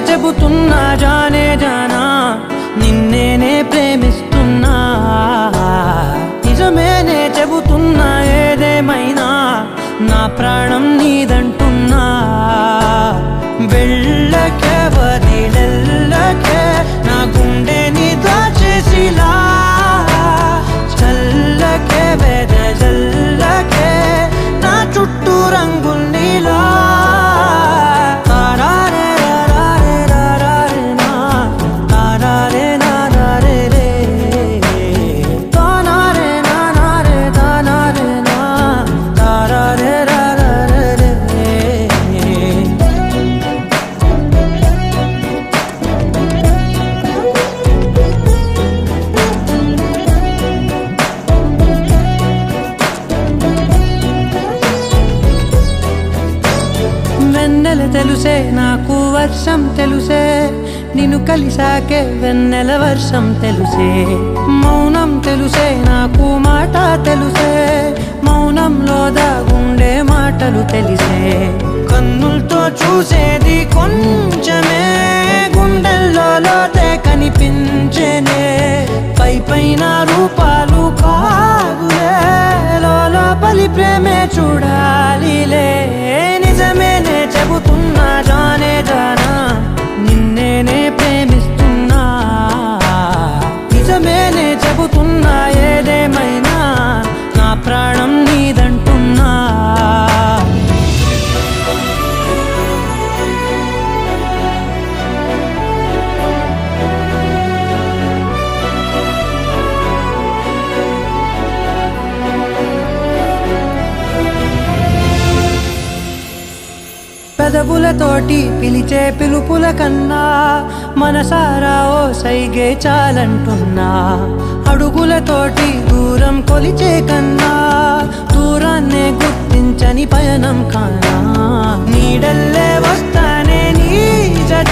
చెబుతున్నా జానే జానా నిన్నేనే ప్రేమిస్తున్నా నిజమేనే చెబుతున్నా ఏదేమైనా నా ప్రాణం నీదంటున్నా వెళ్ళకే వదిలెళ్ళకే నా గుండెని దాచేసిలా చల్లకే వెదజల్లకే నా చుట్టూ రంగుల్నిలా వెన్నెల తెలుసే నాకు వర్షం తెలుసే నిన్ను కలిసాకే వెన్నెల వర్షం తెలుసే మౌనం తెలుసే నాకు మాట తెలుసే మౌనంలో దాగుండే మాటలు తెలిసే కన్నులతో చూసేది కొంచెమే గుండెల్లో లోతే కనిపించేనే పై పైన రూపాలు కాదులే లోపలి ప్రేమే చూడాలిలే నిజమేనే చెబుతున్నా జానే జానా నిన్నేనే ప్రేమిస్తున్నా నిజమేనే చెబుతున్నా ఏదేమైనా నా ప్రాణం నీదంటున్నా పెదవులతోటి పిలిచే పిలుపుల కన్నా మనసారా ఓ సైగే చాలంటున్నా అడుగులతోటి దూరం కొలిచే కన్నా దూరాన్నే గుర్తించని పయనం కానా నీడల్లే వస్తానే నీ జత